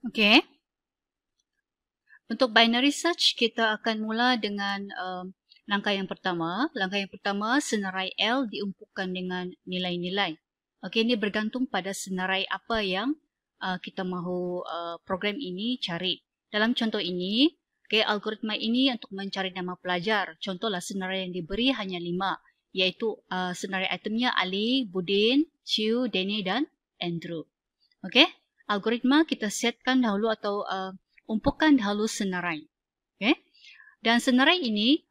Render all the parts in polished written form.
Okey. Untuk binary search, kita akan mula dengan langkah yang pertama. Langkah yang pertama, senarai L diumpukan dengan nilai-nilai. Okey, ini bergantung pada senarai apa yang kita mahu program ini cari. Dalam contoh ini, okay, algoritma ini untuk mencari nama pelajar. Contohlah senarai yang diberi hanya 5, iaitu senarai itemnya Ali, Budin, Chiu, Danny dan Andrew. Okey, algoritma kita setkan dahulu atau umpukan dahulu senarai. Okay? Dan senarai ini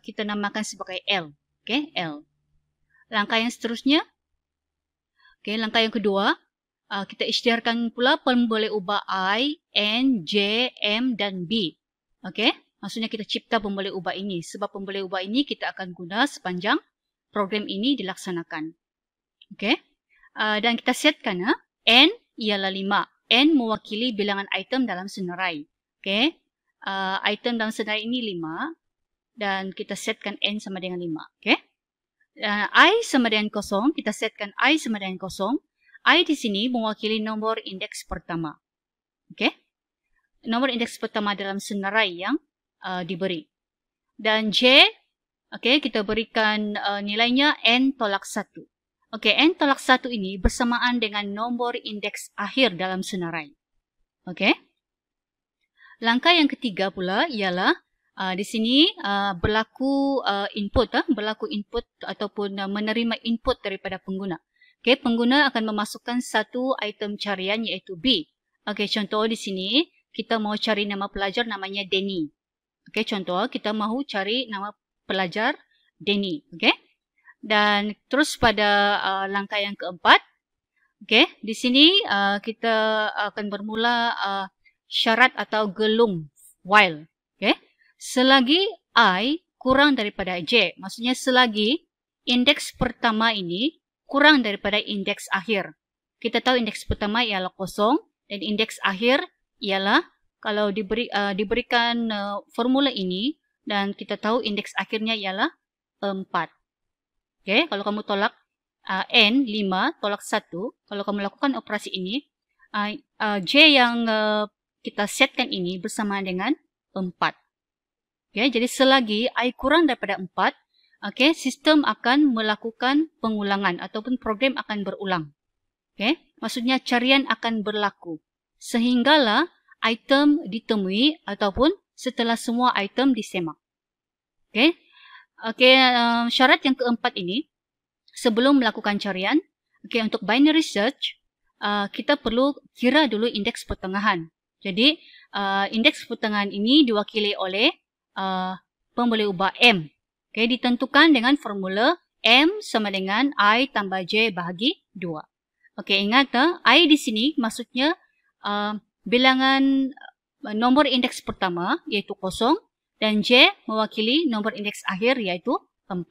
kita namakan sebagai L. Okay? L. Langkah yang seterusnya, okay, langkah yang kedua, kita isytiharkan pula pemboleh ubah I, N, J, M dan B. Okay? Maksudnya kita cipta pemboleh ubah ini. Sebab pemboleh ubah ini kita akan guna sepanjang program ini dilaksanakan. Okay? Dan kita setkan N ialah 5. N mewakili bilangan item dalam senarai. Okay. Item dalam senarai ini 5. Dan kita setkan N sama dengan 5. Okay. I sama dengan 0. Kita setkan I sama dengan 0. I di sini mewakili nombor indeks pertama. Okay. Nombor indeks pertama dalam senarai yang diberi. Dan J, okay, kita berikan nilainya N tolak 1. Okey, N tolak 1 ini bersamaan dengan nombor indeks akhir dalam senarai. Okey. Langkah yang ketiga pula ialah di sini berlaku input ataupun menerima input daripada pengguna. Okey, pengguna akan memasukkan satu item carian iaitu B. Okey, contoh di sini kita mahu cari nama pelajar namanya Danny. Okey, contoh kita mahu cari nama pelajar Danny. Okey. Dan terus pada langkah yang keempat, okay, di sini kita akan bermula syarat atau gelung while. Okay. Selagi I kurang daripada J, maksudnya selagi indeks pertama ini kurang daripada indeks akhir. Kita tahu indeks pertama ialah 0 dan indeks akhir ialah kalau diberikan formula ini dan kita tahu indeks akhirnya ialah 4. Okay, kalau kamu tolak N, 5, tolak 1, kalau kamu lakukan operasi ini, J yang kita setkan ini bersamaan dengan 4. Okay, jadi selagi I kurang daripada 4, okay, sistem akan melakukan pengulangan ataupun program akan berulang. Okay, maksudnya carian akan berlaku sehinggalah item ditemui ataupun setelah semua item disemak. Okay. Okey, syarat yang keempat ini, sebelum melakukan carian, okay, untuk binary search, kita perlu kira dulu indeks pertengahan. Jadi, indeks pertengahan ini diwakili oleh pemboleh ubah M. Okay, ditentukan dengan formula M sama dengan I tambah J bahagi 2. Okey, ingat, I di sini maksudnya bilangan nombor indeks pertama, iaitu 0, dan J mewakili nombor indeks akhir iaitu 4.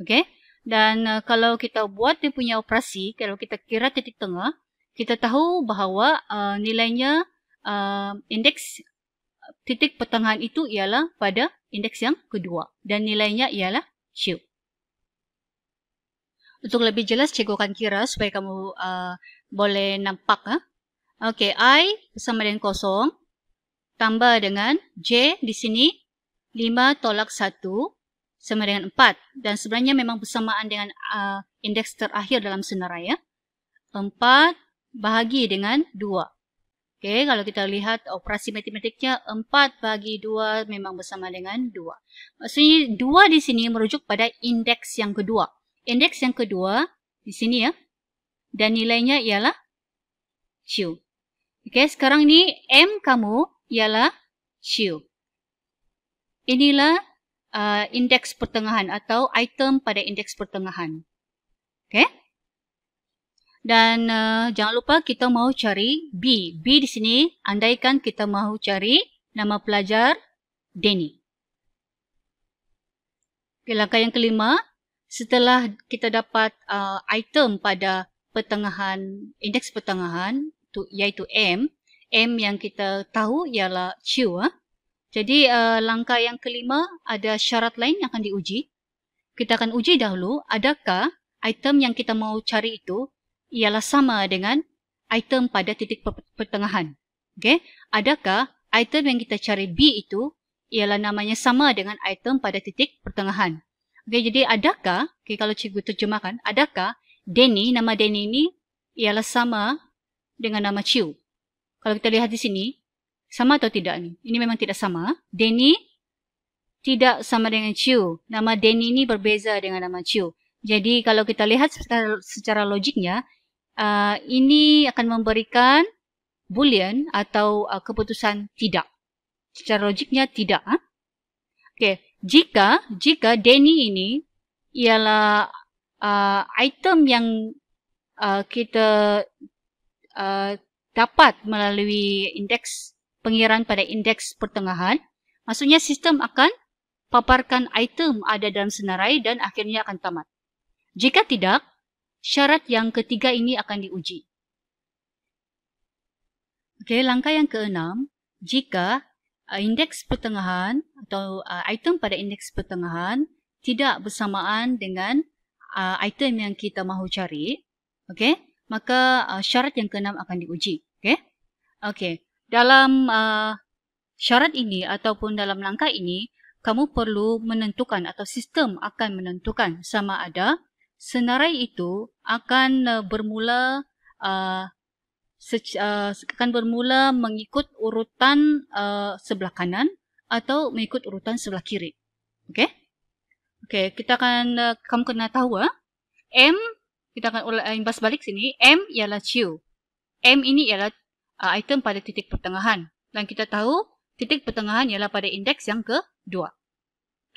Okey. Dan kalau kita buat dia punya operasi, kalau kita kira titik tengah, kita tahu bahawa nilainya indeks titik pertengahan itu ialah pada indeks yang kedua. Dan nilainya ialah Q. Untuk lebih jelas, cikgu akan kira supaya kamu boleh nampak. Okey, I bersama dengan 0. Tambah dengan J di sini 5 tolak 1 sama dengan 4. Dan sebenarnya memang bersamaan dengan indeks terakhir dalam senarai. 4 bahagi dengan 2. Okay, kalau kita lihat operasi matematiknya 4 bahagi 2 memang bersama dengan 2. Maksudnya 2 di sini merujuk pada indeks yang kedua. Indeks yang kedua di sini ya. Dan nilainya ialah Q. Okay, sekarang ini M kamu ialah Q. Inilah indeks pertengahan atau item pada indeks pertengahan. Okay. Dan jangan lupa kita mahu cari B. B di sini andaikan kita mahu cari nama pelajar Danny. Okay, langkah yang kelima, setelah kita dapat item pada pertengahan, indeks pertengahan iaitu M. M yang kita tahu ialah Q. Jadi langkah yang kelima ada syarat lain yang akan diuji. Kita akan uji dahulu adakah item yang kita mau cari itu ialah sama dengan item pada titik pertengahan. Okey, adakah item yang kita cari B itu ialah namanya sama dengan item pada titik pertengahan? Okey, jadi adakah, kalau cikgu terjemahkan, adakah Danny, nama Danny ini ialah sama dengan nama Chiu? Kalau kita lihat di sini, sama atau tidak ni? Ini memang tidak sama. Danny tidak sama dengan Chiu. Nama Danny ini berbeza dengan nama Chiu. Jadi kalau kita lihat secara logiknya, ini akan memberikan boolean atau keputusan tidak. Secara logiknya tidak. Okey, jika Danny ini ialah item yang kita dapat melalui indeks pengiraan pada indeks pertengahan, maksudnya sistem akan paparkan item ada dalam senarai dan akhirnya akan tamat. Jika tidak, syarat yang ketiga ini akan diuji. Okey, langkah yang keenam, jika indeks pertengahan atau item pada indeks pertengahan tidak bersamaan dengan item yang kita mahu cari, okey, maka syarat yang keenam akan diuji. Okey, dalam syarat ini ataupun dalam langkah ini, kamu perlu menentukan atau sistem akan menentukan sama ada senarai itu akan bermula mengikut urutan sebelah kanan atau mengikut urutan sebelah kiri. Okey? Okey, kita akan kamu kena tahu M, kita akan imbas balik sini. M ialah Chiu. M ini ialah item pada titik pertengahan dan kita tahu titik pertengahan ialah pada indeks yang kedua.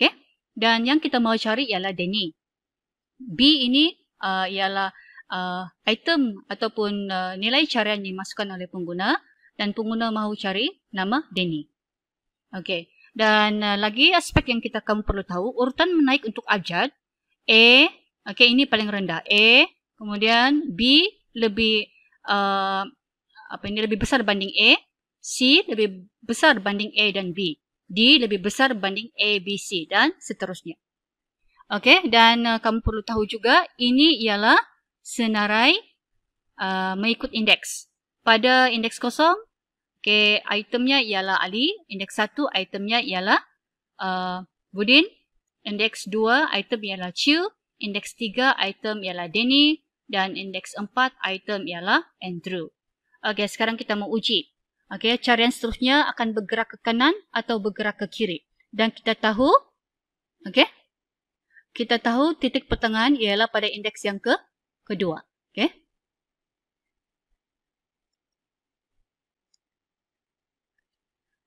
Okey? Dan yang kita mahu cari ialah Danny. B ini ialah item ataupun nilai carian yang dimasukkan oleh pengguna dan pengguna mahu cari nama Danny. Okey. Dan lagi aspek yang kamu perlu tahu, urutan menaik untuk abjad. A, okey, ini paling rendah. A, kemudian B lebih lebih besar banding A, C lebih besar banding A dan B, D lebih besar banding A, B, C dan seterusnya. Okey, dan kamu perlu tahu juga ini ialah senarai mengikut indeks. Pada indeks kosong, okey, itemnya ialah Ali, indeks 1 itemnya ialah Budin, indeks 2 item ialah Chiu, indeks 3 item ialah Danny dan indeks 4 item ialah Andrew. Okey, sekarang kita mau uji. Okey, carian seterusnya akan bergerak ke kanan atau bergerak ke kiri. Dan kita tahu, okey, kita tahu titik pertengahan ialah pada indeks yang kedua. Okey.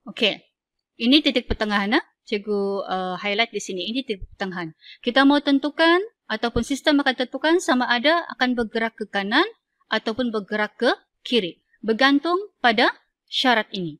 Okey. Ini titik pertengahan. Cikgu highlight di sini. Ini titik pertengahan. Kita mau tentukan ataupun sistem akan tentukan sama ada akan bergerak ke kanan ataupun bergerak ke kiri. Bergantung pada syarat ini.